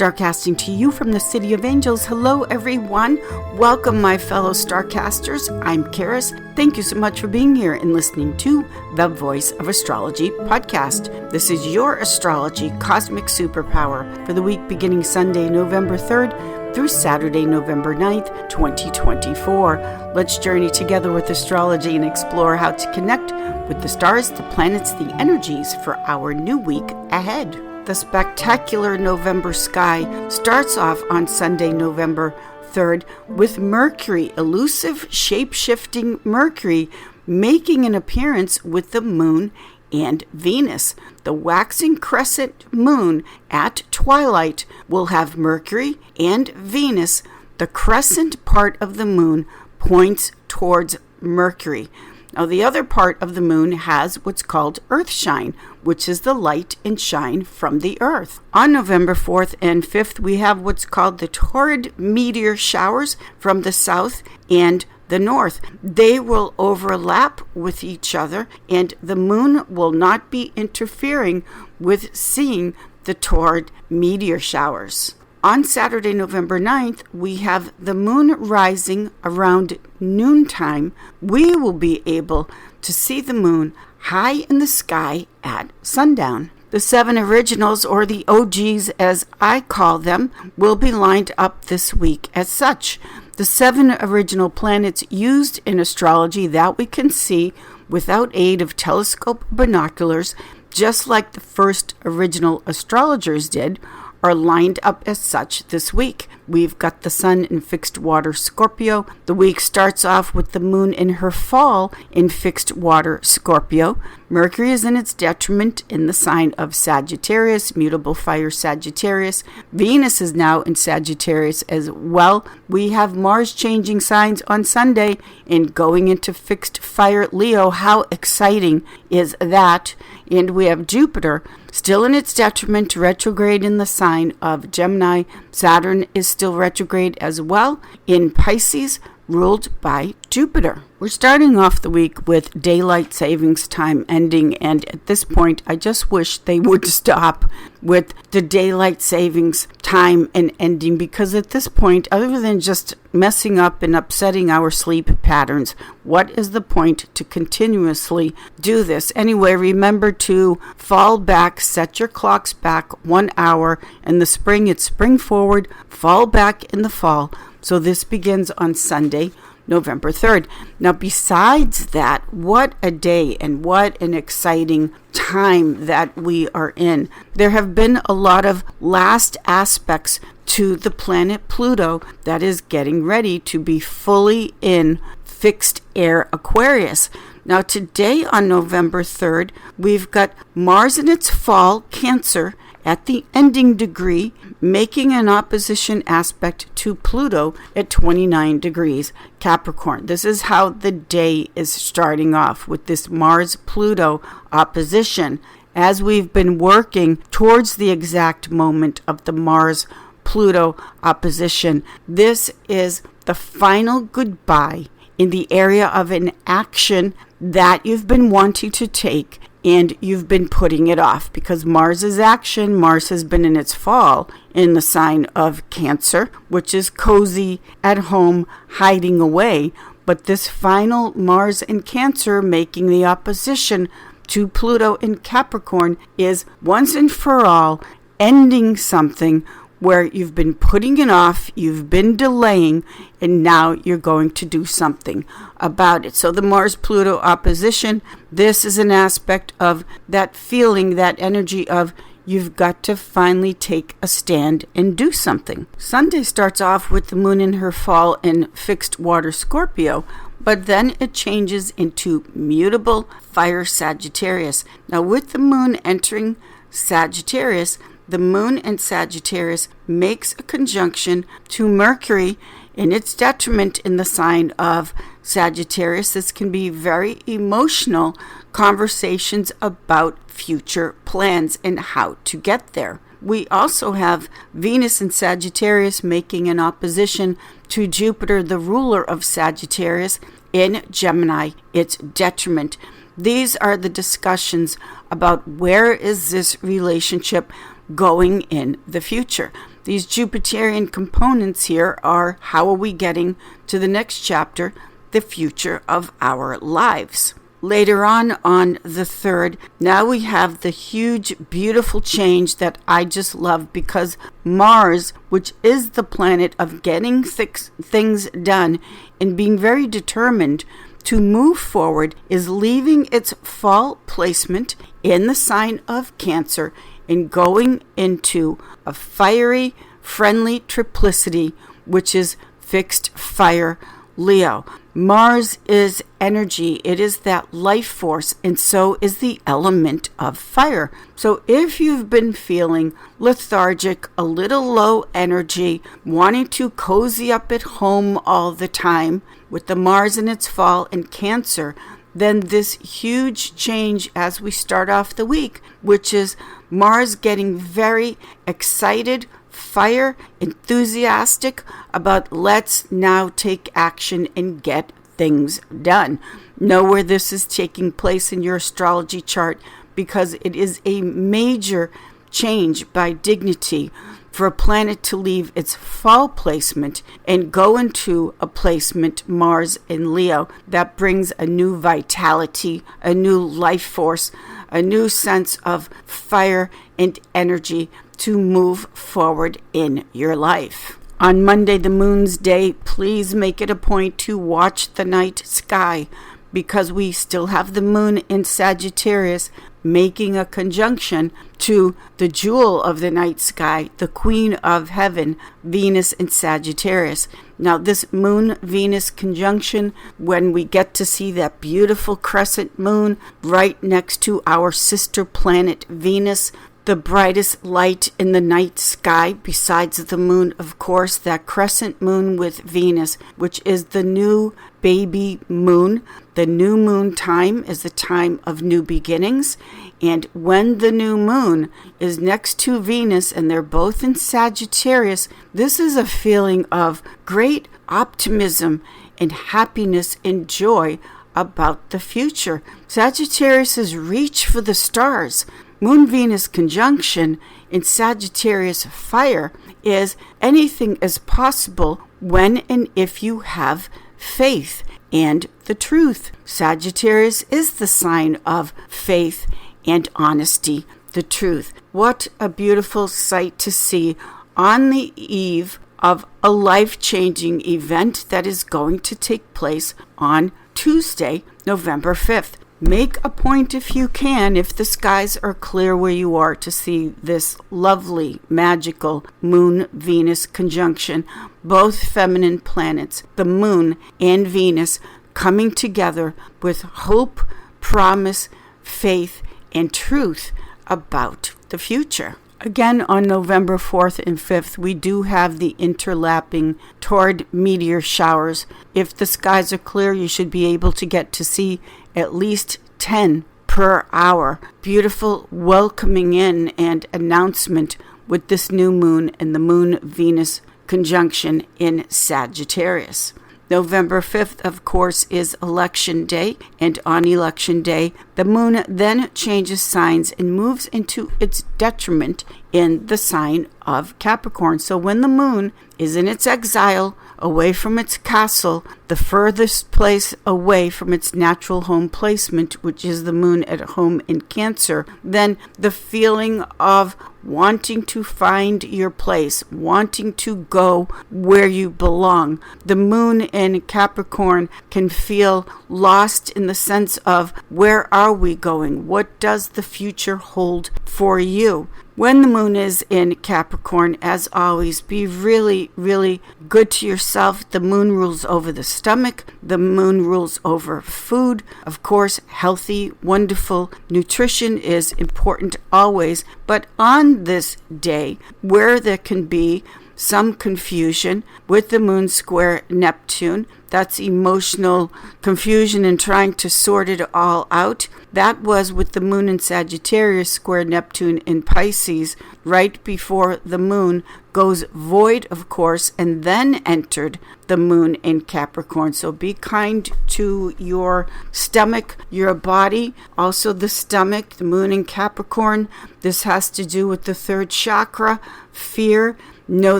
Starcasting to you from the City of Angels. Hello, everyone. Welcome, my fellow Starcasters. I'm Karis. Thank you so much for being here and listening to the Voice of Astrology podcast. This is your astrology cosmic superpower for the week beginning Sunday, November 3rd through Saturday, November 9th, 2024. Let's journey together with astrology and explore how to connect with the stars, the planets, the energies for our new week ahead. The spectacular November sky starts off on Sunday, November 3rd, with Mercury, elusive, shape-shifting Mercury, making an appearance with the moon and Venus. The waxing crescent moon at twilight will have Mercury and Venus. The crescent part of the moon points towards Mercury. Now, the other part of the moon has what's called earth shine, which is the light and shine from the earth. On November 4th and 5th, we have what's called the torrid meteor showers from the south and the north. They will overlap with each other, and the moon will not be interfering with seeing the torrid meteor showers. On Saturday, November 9th, we have the moon rising around noontime. We will be able to see the moon high in the sky at sundown. The 7 originals, or the OGs as I call them, will be lined up this week as such. The 7 original planets used in astrology that we can see without aid of telescope binoculars, just like the first original astrologers did, are lined up as such this week. We've got the sun in fixed water Scorpio. The week starts off with the moon in her fall in fixed water Scorpio. Mercury is in its detriment in the sign of Sagittarius, mutable fire Sagittarius. Venus is now in Sagittarius as well. We have Mars changing signs on Sunday and going into fixed fire Leo. How exciting is that? And we have Jupiter still in its detriment, retrograde in the sign of Gemini. Saturn is still retrograde as well in Pisces, ruled by Jupiter. We're starting off the week with daylight savings time ending, and at this point I just wish they would stop with the daylight savings time and ending, because at this point, other than just messing up and upsetting our sleep patterns, what is the point to continuously do this? Anyway, remember to fall back, set your clocks back 1 hour. In the spring, it's spring forward, fall back in the fall. So this begins on Sunday, November 3rd. Now, besides that, what a day and what an exciting time that we are in. There have been a lot of last aspects to the planet Pluto that is getting ready to be fully in fixed air Aquarius. Now, today on November 3rd, we've got Mars in its fall, Cancer, at the ending degree, making an opposition aspect to Pluto at 29 degrees Capricorn. This is how the day is starting off, with this Mars-Pluto opposition. As we've been working towards the exact moment of the Mars-Pluto opposition, this is the final goodbye in the area of an action that you've been wanting to take, and you've been putting it off because Mars is action. Mars has been in its fall in the sign of Cancer, which is cozy at home, hiding away. But this final Mars in Cancer making the opposition to Pluto in Capricorn is once and for all ending something where you've been putting it off, you've been delaying, and now you're going to do something about it. So the Mars-Pluto opposition, this is an aspect of that feeling, that energy of you've got to finally take a stand and do something. Sunday starts off with the moon in her fall in fixed water Scorpio, but then it changes into mutable fire Sagittarius. Now, with the moon entering Sagittarius, the moon in Sagittarius makes a conjunction to Mercury in its detriment in the sign of Sagittarius. This can be very emotional conversations about future plans and how to get there. We also have Venus in Sagittarius making an opposition to Jupiter, the ruler of Sagittarius, in Gemini, its detriment. These are the discussions about where is this relationship going in the future. these Jupiterian components here are how are we getting to the next chapter, the future of our lives. Later on the 3rd, now we have the huge, beautiful change that I just love because Mars, which is the planet of getting things done and being very determined to move forward, is leaving its fall placement in the sign of Cancer and going into a fiery, friendly triplicity, which is fixed fire Leo. Mars is energy. It is that life force, and so is the element of fire. So if you've been feeling lethargic, a little low energy, wanting to cozy up at home all the time, with the Mars in its fall in Cancer, then this huge change as we start off the week, which is Mars getting very excited, fire, enthusiastic about let's now take action and get things done. Know where this is taking place in your astrology chart because it is a major change by dignity for a planet to leave its fall placement and go into a placement, Mars in Leo, that brings a new vitality, a new life force, a new sense of fire and energy to move forward in your life. On Monday, the moon's day, please make it a point to watch the night sky because we still have the moon in Sagittarius making a conjunction to the jewel of the night sky, the queen of heaven, Venus in Sagittarius. Now, this moon-Venus conjunction, when we get to see that beautiful crescent moon right next to our sister planet Venus, the brightest light in the night sky, besides the moon, of course, that crescent moon with Venus, which is the new baby moon. The new moon time is the time of new beginnings. And when the new moon is next to Venus and they're both in Sagittarius, this is a feeling of great optimism and happiness and joy about the future. Sagittarius is reach for the stars. Moon-Venus conjunction in Sagittarius fire is anything is possible when and if you have faith and the truth. Sagittarius is the sign of faith and honesty, the truth. What a beautiful sight to see on the eve of a life-changing event that is going to take place on Tuesday, November 5th. Make a point if you can, if the skies are clear where you are, to see this lovely, magical Moon-Venus conjunction. Both feminine planets, the Moon and Venus, coming together with hope, promise, faith, and truth about the future. Again, on November 4th and 5th, we do have the interlapping toward meteor showers. If the skies are clear, you should be able to get to see at least 10 per hour. Beautiful welcoming in and announcement with this new moon and the Moon-Venus conjunction in Sagittarius. November 5th, of course, is election day, and on election day, the moon then changes signs and moves into its detriment in the sign of Capricorn. So when the moon is in its exile, away from its castle, the furthest place away from its natural home placement, which is the moon at home in Cancer, then the feeling of wanting to find your place, wanting to go where you belong. The moon in Capricorn can feel lost in the sense of where are we going? What does the future hold for you? When the moon is in Capricorn, as always, be really, really good to yourself. The moon rules over the stomach. The moon rules over food. Of course, healthy, wonderful nutrition is important always. But on this day, where there can be some confusion with the moon square Neptune, that's emotional confusion and trying to sort it all out. That was with the moon in Sagittarius square Neptune in Pisces, right before the moon goes void, of course, and then entered the moon in Capricorn. So be kind to your stomach, your body, also the stomach, the moon in Capricorn. This has to do with the third chakra, fear, Know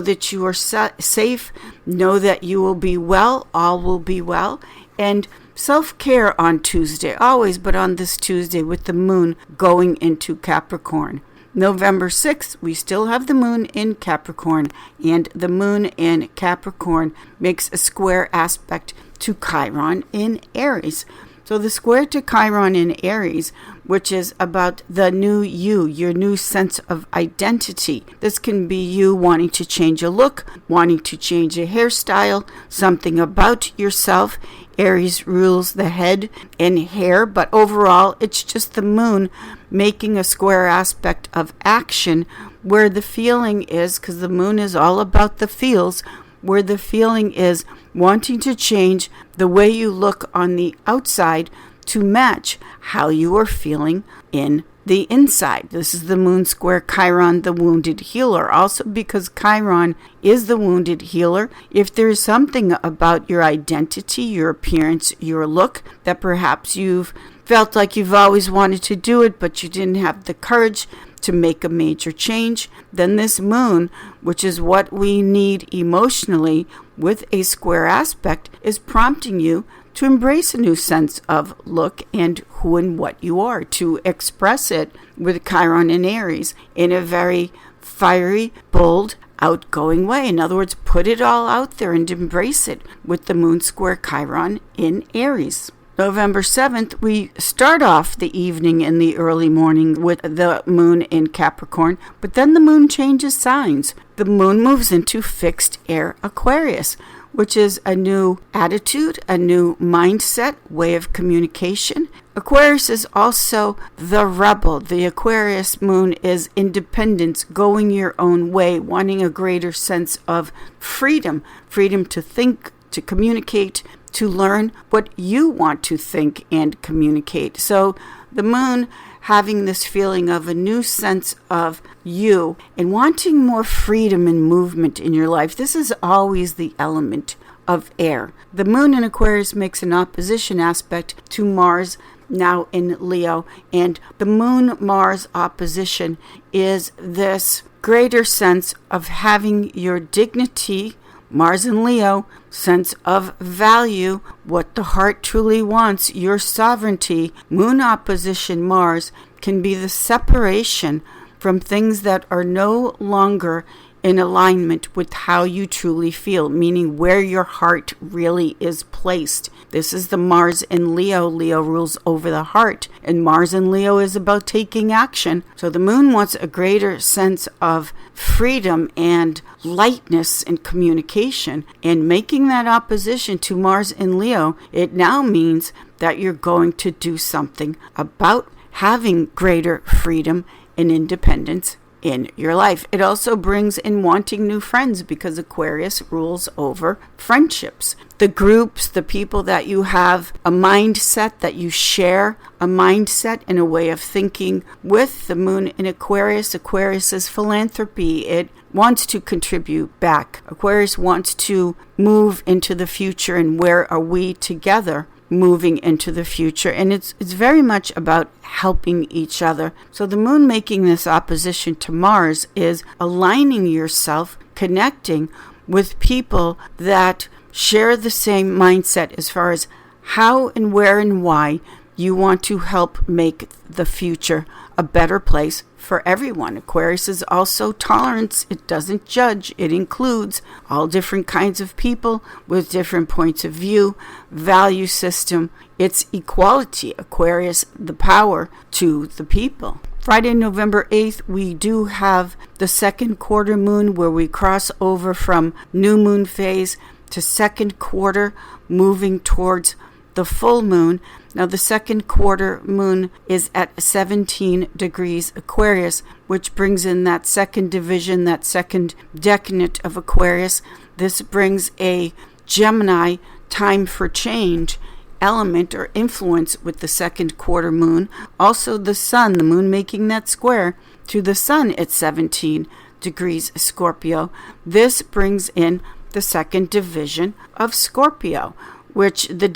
that you are safe. Know that you will be well. All will be well. And self-care on Tuesday, always, but on this Tuesday with the moon going into Capricorn. November 6th, we still have the moon in Capricorn, and the moon in Capricorn makes a square aspect to Chiron in Aries. So the square to Chiron in Aries, which is about the new you, your new sense of identity. This can be you wanting to change a look, wanting to change a hairstyle, something about yourself. Aries rules the head and hair, but overall, it's just the moon making a square aspect of action where the feeling is, because the moon is all about the feels, where the feeling is wanting to change the way you look on the outside to match how you are feeling in the inside. This is the moon square Chiron, the wounded healer. Also because Chiron is the wounded healer, if there's something about your identity, your appearance, your look, that perhaps you've felt like you've always wanted to do it, but you didn't have the courage to make a major change, then this moon, which is what we need emotionally with a square aspect, is prompting you to embrace a new sense of look and who and what you are, to express it with Chiron and Aries in a very fiery, bold, outgoing way. In other words, put it all out there and embrace it with the moon square Chiron in Aries. November 7th, we start off the evening and the early morning with the moon in Capricorn, but then the moon changes signs. The moon moves into fixed air Aquarius, which is a new attitude, a new mindset, way of communication. Aquarius is also the rebel. The Aquarius moon is independence, going your own way, wanting a greater sense of freedom to think, to communicate, to learn what you want to think and communicate. So the moon having this feeling of a new sense of you and wanting more freedom and movement in your life. This is always the element of air. The moon in Aquarius makes an opposition aspect to Mars now in Leo, and the moon-Mars opposition is this greater sense of having your dignity, Mars in Leo, sense of value, what the heart truly wants, your sovereignty. Moon opposition Mars can be the separation from things that are no longer in alignment with how you truly feel, meaning where your heart really is placed. This is the Mars in Leo. Leo rules over the heart, and Mars in Leo is about taking action. So the moon wants a greater sense of freedom and lightness in communication, and making that opposition to Mars in Leo, it now means that you're going to do something about having greater freedom and independence in your life. It also brings in wanting new friends, because Aquarius rules over friendships. The groups, the people that you have a mindset, that you share a mindset and a way of thinking with. The moon in Aquarius. Aquarius is philanthropy. It wants to contribute back. Aquarius wants to move into the future, and where are we together moving into the future, and it's very much about helping each other. So the moon making this opposition to Mars is aligning yourself, connecting with people that share the same mindset as far as how and where and why you want to help make the future a better place for everyone. Aquarius is also tolerance. It doesn't judge. It includes all different kinds of people with different points of view, value system. It's equality. Aquarius, the power to the people. Friday, November 8th, we do have the second quarter moon, where we cross over from new moon phase to second quarter, moving towards the full moon. Now, the second quarter moon is at 17 degrees Aquarius, which brings in that second division, that second decanate of Aquarius. This brings a Gemini time for change element or influence with the second quarter moon. Also the sun, the moon making that square to the sun at 17 degrees Scorpio. This brings in the second division of Scorpio, which the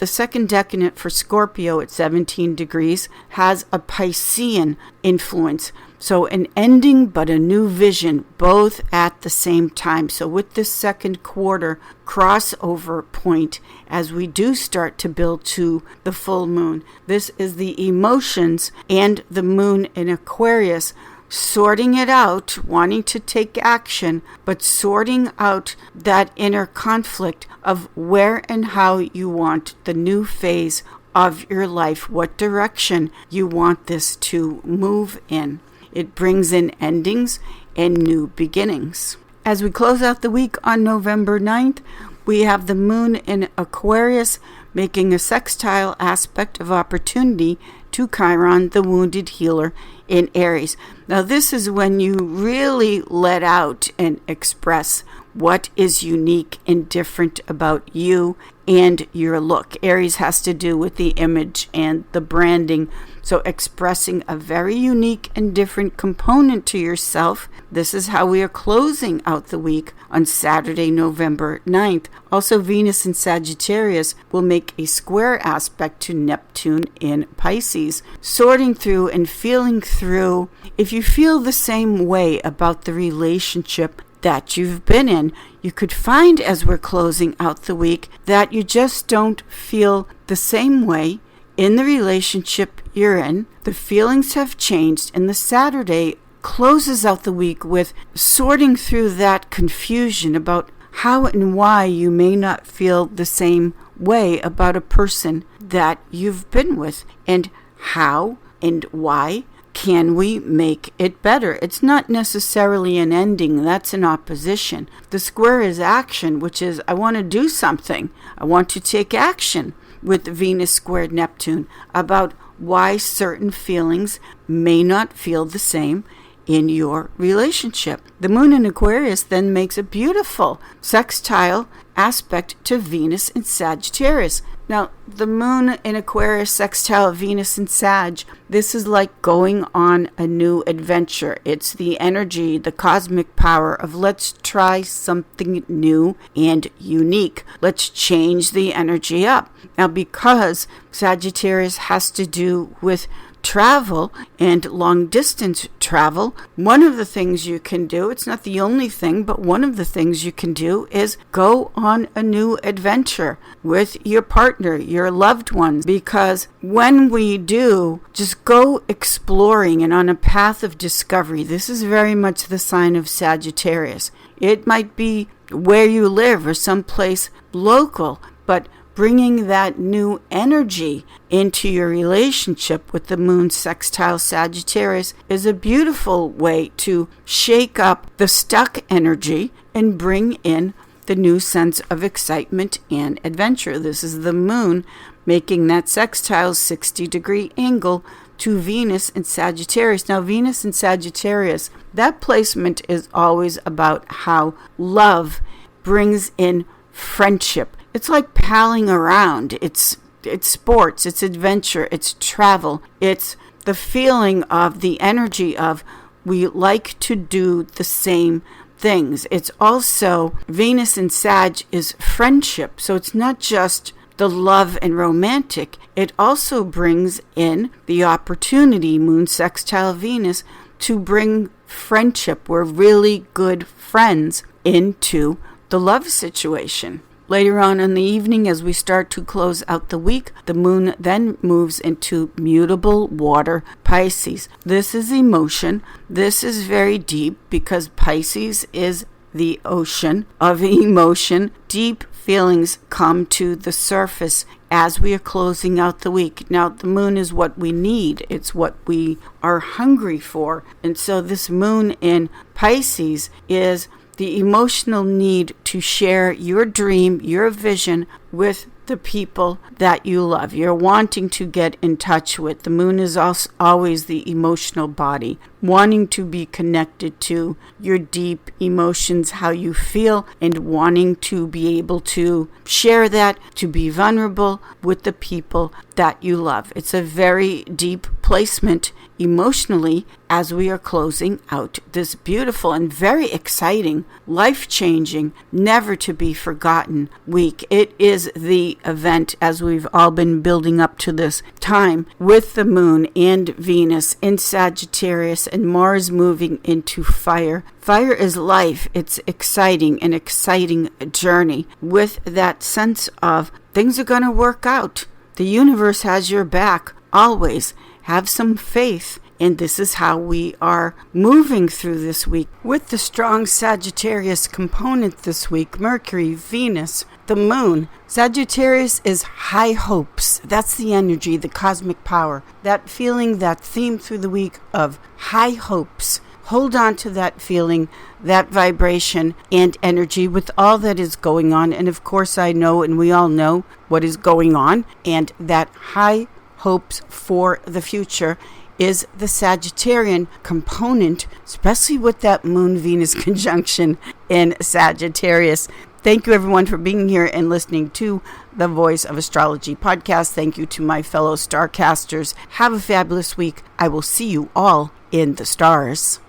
second decadent for Scorpio at 17 degrees has a Piscean influence. So an ending but a new vision, both at the same time. So with this second quarter crossover point, as we do start to build to the full moon, this is the emotions and the moon in Aquarius, sorting it out, wanting to take action, but sorting out that inner conflict of where and how you want the new phase of your life, what direction you want this to move in. It brings in endings and new beginnings. As we close out the week on November 9th, we have the moon in Aquarius making a sextile aspect of opportunity to Chiron, the wounded healer, in Aries. Now this is when you really let out and express what is unique and different about you and your look. Aries has to do with the image and the branding. So expressing a very unique and different component to yourself. This is how we are closing out the week on Saturday, November 9th. Also, Venus in Sagittarius will make a square aspect to Neptune in Pisces. Sorting through and feeling through, if you feel the same way about the relationship that you've been in, you could find as we're closing out the week that you just don't feel the same way in the relationship you're in. The feelings have changed, and the Saturday closes out the week with sorting through that confusion about how and why you may not feel the same way about a person that you've been with, and how and why can we make it better. It's not necessarily an ending, that's an opposition. The square is action, which is I want to do something. I want to take action with Venus squared Neptune about why certain feelings may not feel the same in your relationship. The moon in Aquarius then makes a beautiful sextile aspect to Venus in Sagittarius. Now, the moon in Aquarius sextile Venus in Sag, this is like going on a new adventure. It's the energy, the cosmic power of let's try something new and unique. Let's change the energy up. Now, because Sagittarius has to do with travel and long distance travel, one of the things you can do, it's not the only thing, but one of the things you can do is go on a new adventure with your partner, your loved ones, because when we do just go exploring and on a path of discovery, this is very much the sign of Sagittarius. It might be where you live or someplace local, but bringing that new energy into your relationship with the moon sextile Sagittarius is a beautiful way to shake up the stuck energy and bring in the new sense of excitement and adventure. This is the moon making that sextile 60-degree angle to Venus in Sagittarius. Now, Venus in Sagittarius, that placement is always about how love brings in friendship. It's like palling around. It's sports, it's adventure, it's travel. It's the feeling of the energy of we like to do the same things. It's also Venus in Sag is friendship. So it's not just the love and romantic. It also brings in the opportunity, moon sextile Venus, to bring friendship. We're really good friends into the love situation. Later on in the evening, as we start to close out the week, the moon then moves into mutable water Pisces. This is emotion. This is very deep because Pisces is the ocean of emotion. Deep feelings come to the surface as we are closing out the week. Now, the moon is what we need. It's what we are hungry for. And so this moon in Pisces is the emotional need to share your dream, your vision with the people that you love. You're wanting to get in touch with. The moon is also always the emotional body, wanting to be connected to your deep emotions, how you feel, and wanting to be able to share that, to be vulnerable with the people that you love. It's a very deep placement emotionally as we are closing out this beautiful and very exciting, life-changing, never to be forgotten week. It is the event, as we've all been building up to this time with the moon and Venus in Sagittarius and Mars moving into fire. Fire is life. It's exciting, an exciting journey with that sense of things are going to work out. The universe has your back. Always have some faith. And this is how we are moving through this week. With the strong Sagittarius component this week, Mercury, Venus, the moon. Sagittarius is high hopes. That's the energy, the cosmic power. That feeling, that theme through the week of high hopes. Hold on to that feeling, that vibration and energy with all that is going on. And of course I know, and we all know what is going on. And that high hopes for the future is the Sagittarian component, especially with that Moon-Venus conjunction in Sagittarius. Thank you, everyone, for being here and listening to the Voice of Astrology podcast. Thank you to my fellow StarCasters. Have a fabulous week. I will see you all in the stars.